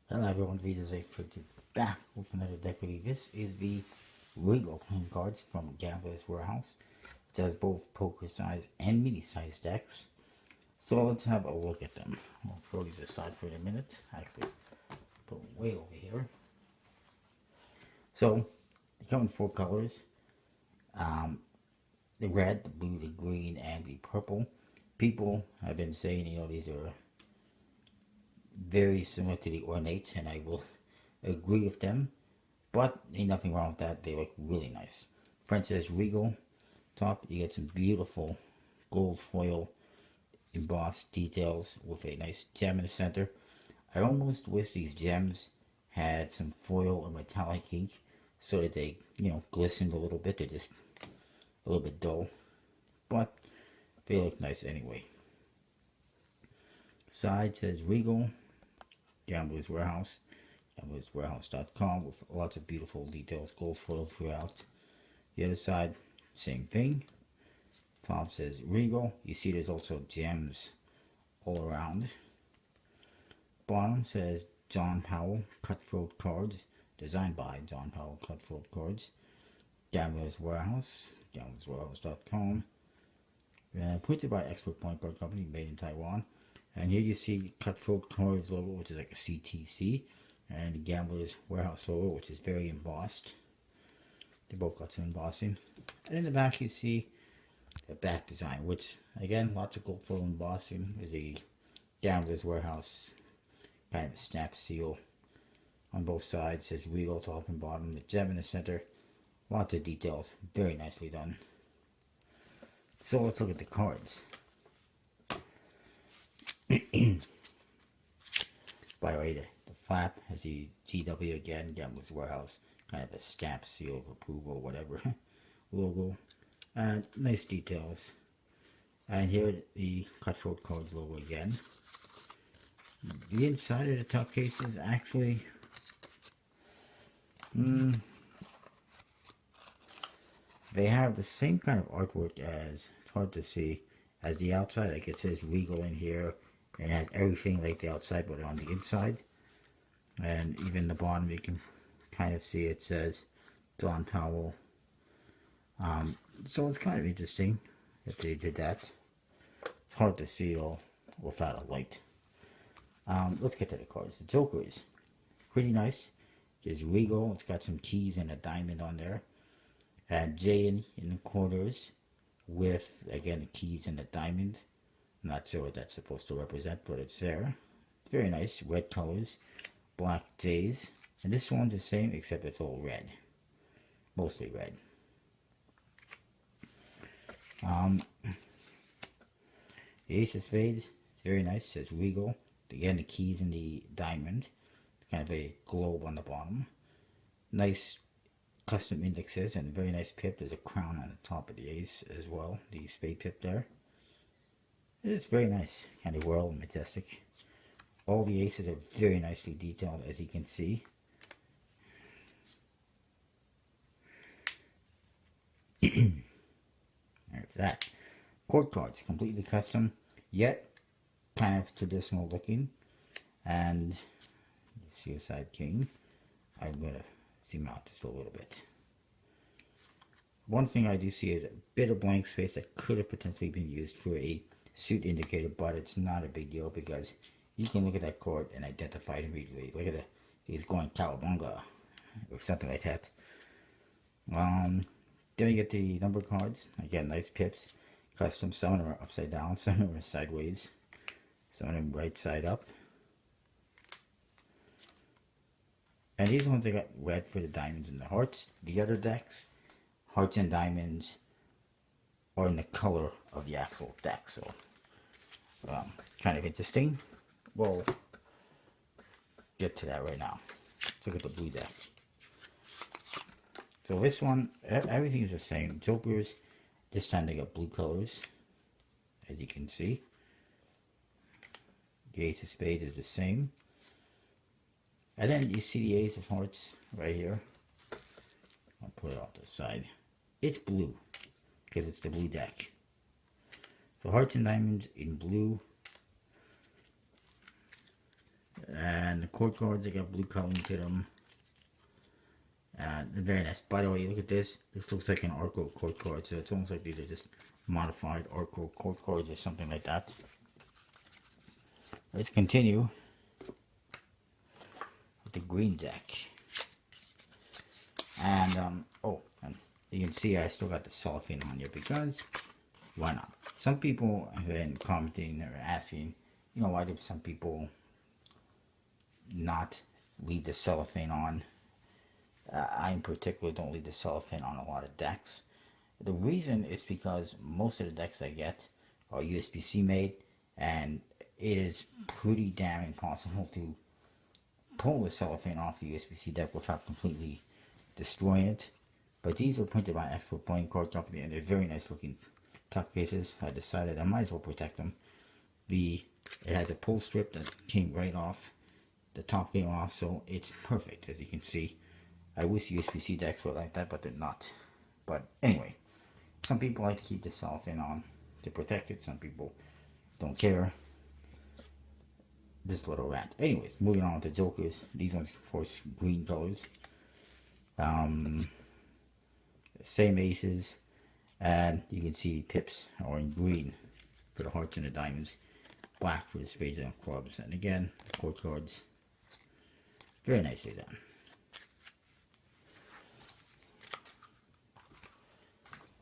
Hello everyone, this is a back with another deck review. This is the Regal playing cards from Gamblers Warehouse. It has both poker size and mini size decks. So let's have a look at them. I'll throw these aside for a minute. Actually, put them way over here. So they come in four colors. The red, the blue, the green, and the purple. People have been saying, these are very similar to the ornates, and I will agree with them. But ain't nothing wrong with that. They look really nice. Front says Regal. Top, you get some beautiful gold foil embossed details with a nice gem in the center. I almost wish these gems had some foil or metallic ink so that they, glistened a little bit. They're just a little bit dull. But they look nice anyway. Side says Regal, Gamblers Warehouse, gamblerswarehouse.com with lots of beautiful details, gold foil throughout. The other side, same thing. Top says Regal. You see there's also gems all around. Bottom says John Powell Cutthroat Cards, designed by John Powell Cutthroat Cards. Gamblers Warehouse, gamblerswarehouse.com. Printed by Expert Point Card Company, made in Taiwan. And here you see Cutthroat Cards logo, which is like a CTC, and the Gamblers Warehouse logo, which is very embossed. They both got some embossing. And in the back you see the back design, which again, lots of gold foil embossing. There's a Gamblers Warehouse kind of a snap seal on both sides. It says Regal top and bottom, the gem in the center. Lots of details, very nicely done. So let's look at the cards. By the way, the flap has the GW again, Gamblers Warehouse, kind of a stamp seal of approval, whatever, logo. And nice details. And here the Cutthroat Cards logo again. The inside of the top case is actually they have the same kind of artwork as, it's hard to see, as the outside. Like it says Regal in here, and it has everything like the outside but on the inside. And even the bottom you can kind of see it says John Powell. So it's kind of interesting that they did that. It's hard to see all without a light. Let's get to the cards. The Joker is pretty nice. There's Regal. It's got some keys and a diamond on there. And J in the corners with, again, the keys and the diamond. I'm not sure what that's supposed to represent, but it's there. It's very nice. Red colors. Black J's. And this one's the same, except it's all red. Mostly red. The Ace of Spades. It's very nice. It says Regal. Again, the keys and the diamond. Kind of a globe on the bottom. Nice custom indexes and a very nice pip. There's a crown on the top of the ace as well. The spade pip there. It's very nice. Kind of royal and majestic. All the aces are very nicely detailed, as you can see. There's that. Court cards, completely custom, yet kind of traditional looking. And Suicide King. I'm going to zoom out just a little bit. One thing I do see is a bit of blank space that could have potentially been used for a suit indicator, but it's not a big deal because you can look at that card and identify it immediately. Look at it. He's going Cowabunga or something like that. Then you get the number cards. Again, nice pips. Custom. Some of them are upside down. Some of them are sideways. Some of them right side up. And these ones I got red for the diamonds and the hearts. The other decks, hearts and diamonds, are in the color of the actual deck. So, kind of interesting. We'll get to that right now. Let's look at the blue deck. So this one, everything is the same. Jokers, this time they got blue colors, as you can see. The Ace of Spades is the same. And then you see the Ace of Hearts right here. I'll put it off to the side. It's blue, because it's the blue deck. So hearts and diamonds in blue. And the court cards, they got blue coloring to them. And very nice. By the way, look at this. This looks like an Arco court card, so it's almost like these are just modified Arco court cards or something like that. Let's continue with the green deck. And and you can see I still got the cellophane on here because why not? Some people have been commenting or asking, you know, why do some people not leave the cellophane on? I in particular don't leave the cellophane on a lot of decks. The reason is because most of the decks I get are USB-C made, and it is pretty damn impossible to pull the cellophane off the USB-C deck without completely destroying it. But these are printed by Expert Playing Card Company, and they're very nice looking tuck cases. I decided I might as well protect them. It has a pull strip that came right off. The top came off, so it's perfect, as you can see. I wish USB-C decks were like that, but they're not. But anyway, some people like to keep the cellophane on to protect it. Some people don't care. This little rant. Anyways, moving on to Jokers. These ones, of course, green colors. Same aces. And you can see pips are in green for the hearts and the diamonds. Black for the spades and clubs. And again, court cards. Very nicely done.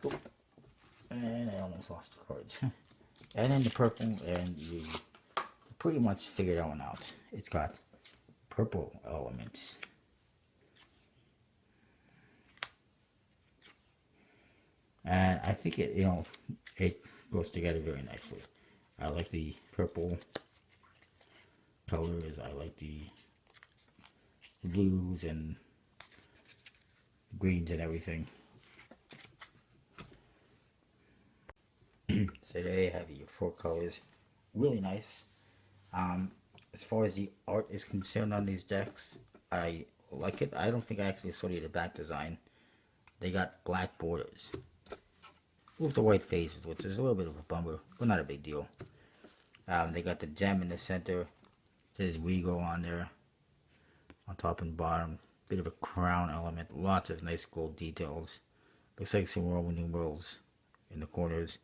Oh, and I almost lost the cards. And then the purple, and you pretty much figured that one out. It's got purple elements. And I think it goes together very nicely. I like the purple colors. I like the blues and greens and everything. So there you have your 4 colors. Really nice. As far as the art is concerned on these decks, I like it. I don't think I actually saw the back design. They got black borders with the white faces, which is a little bit of a bummer, but not a big deal. They got the gem in the center. It says Regal on there, on top and bottom. Bit of a crown element. Lots of nice gold details. Looks like some Roman numerals in the corners.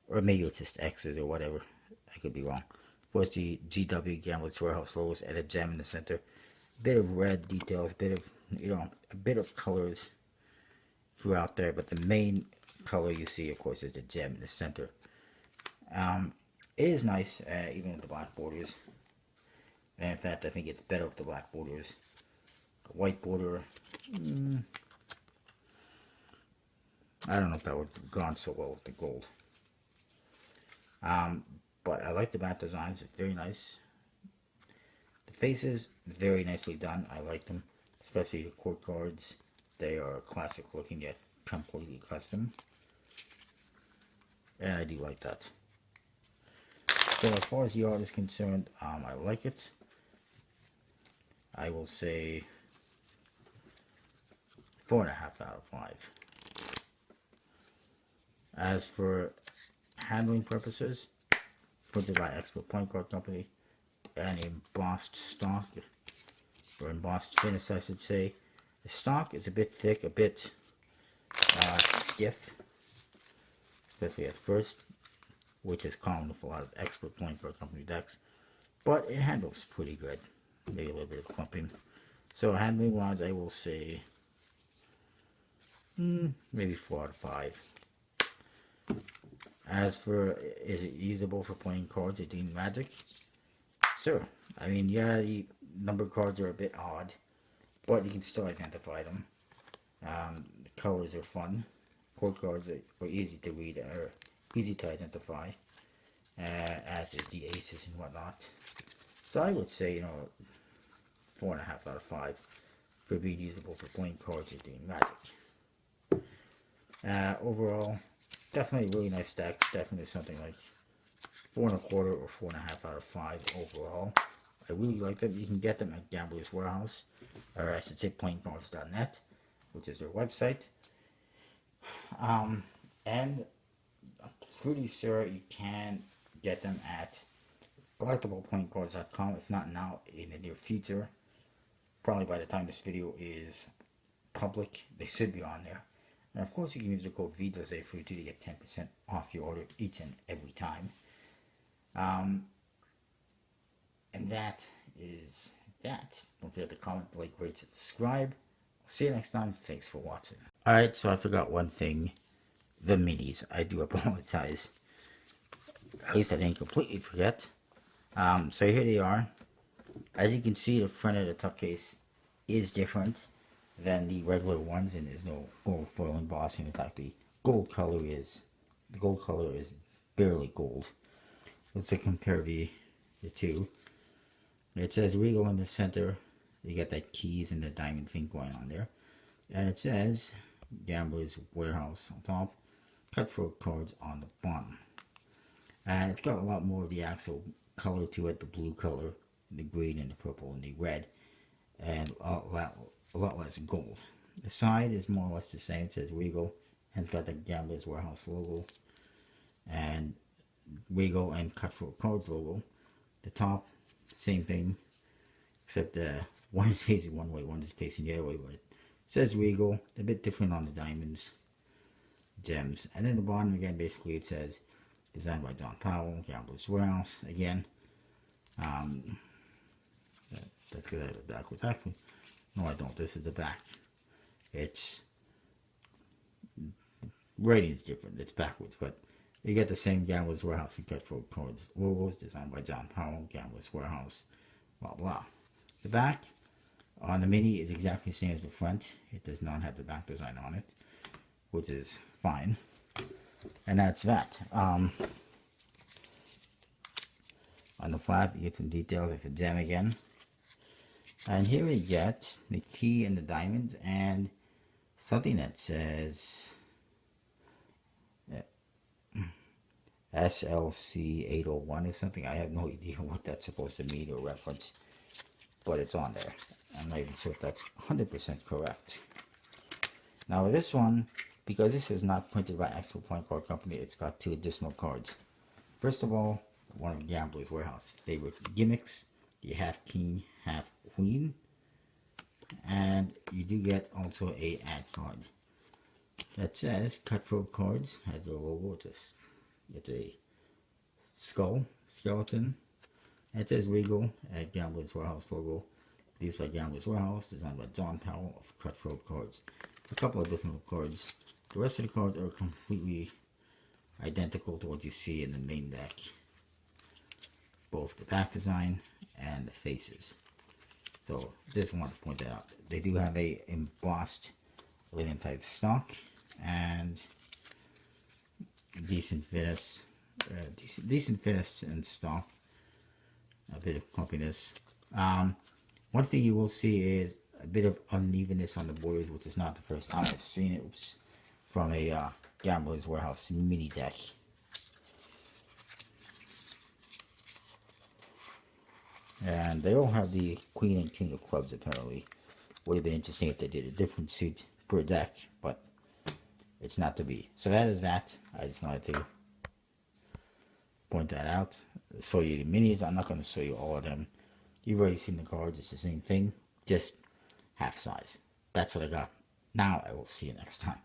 Or maybe it's just X's or whatever. I could be wrong. Of course, the GW Gamblers Warehouse logos and a gem in the center. Bit of red details, bit of, a bit of colors throughout there. But the main color you see, of course, is the gem in the center. It is nice, even with the black borders. And in fact, I think it's better with the black borders. The white border, I don't know if that would have gone so well with the gold. But I like the back designs. It's very nice. The faces, very nicely done. I like them, especially the court cards. They are classic looking yet completely custom. And I do like that. So as far as the art is concerned, I like it. I will say 4.5 out of 5. As for handling purposes, printed by Expert Point Card Company, and embossed stock, or embossed finish, I should say. The stock is a bit thick, a bit stiff, especially at first, which is common with a lot of Expert Point Card Company decks, but it handles pretty good. Maybe a little bit of clumping. So handling wise, I will say maybe 4 out of 5. As for, is it usable for playing cards or doing Magic? Sure. I mean, yeah, the number cards are a bit odd, but you can still identify them. The colors are fun. Court cards are easy to read, or easy to identify, as is the aces and whatnot. So I would say, 4.5 out of 5 for being usable for playing cards or doing Magic. Overall, definitely really nice decks. Definitely something like 4.25 or 4.5 out of 5 overall. I really like them. You can get them at Gamblers Warehouse, or I should say playingcards.net, which is their website. And I'm pretty sure you can get them at collectibleplayingcards.com. If not now, in the near future, probably by the time this video is public, they should be on there. And of course, you can use the code VJose42 to get 10% off your order each and every time. And that is that. Don't forget to comment, like, rate, subscribe. See you next time. Thanks for watching. Alright, so I forgot one thing. The minis. I do apologize. At least I didn't completely forget. So here they are. As you can see, the front of the tuck case is different than the regular ones, and there's no gold foil embossing. In fact, the gold color is barely gold. Let's compare the two. It says Regal in the center. You got that keys and the diamond thing going on there, and it says Gamblers Warehouse on top, Cutthroat Cards on the bottom. And it's got a lot more of the actual color to it, the blue color, the green and the purple and the red, and a lot less gold. The side is more or less the same. It says Regal, and it's got the Gamblers Warehouse logo, and Regal and Cutthroat Cards logo. The top, same thing, except one is facing one way, one is facing the other way, but it says Regal, a bit different on the diamonds, gems, and then the bottom again, basically it says designed by John Powell, Gamblers Warehouse. Again, that's good. I have it backwards. Actually, no, I don't. This is the back. It's writing's different. It's backwards, but you get the same Gamblers Warehouse and Cutthroat Cards logos designed by John Powell, Gamblers Warehouse, blah blah. The back on the mini is exactly the same as the front. It does not have the back design on it, which is fine. And that's that. On the flap, you get some details of a gem again. And here we get the key and the diamonds and something that says SLC 801 or something. I have no idea what that's supposed to mean or reference, but it's on there. I'm not even sure if that's 100% correct. Now with this one, because this is not printed by actual playing card company, it's got two additional cards. First of all, one of Gamblers Warehouse favorite gimmicks. You have king, half queen, and you do get also a ad card that says Cutthroat Cards. Has the logo. It's a skull skeleton. And it says Regal at Gamblers Warehouse logo. These by Gamblers Warehouse, designed by John Powell of Cutthroat Cards. It's a couple of different cards. The rest of the cards are completely identical to what you see in the main deck. Both the back design and the faces. So just want to point that out. They do have a embossed linen type stock and decent finish in stock. A bit of clumpiness. One thing you will see is a bit of unevenness on the borders, which is not the first time I've seen it. It's from a Gamblers Warehouse mini deck. And they all have the Queen and King of Clubs apparently. Would have been interesting if they did a different suit per deck, but it's not to be. So that is that. I just wanted to point that out. Show you the minis. I'm not going to show you all of them. You've already seen the cards. It's the same thing, just half size. That's what I got. Now I will see you next time.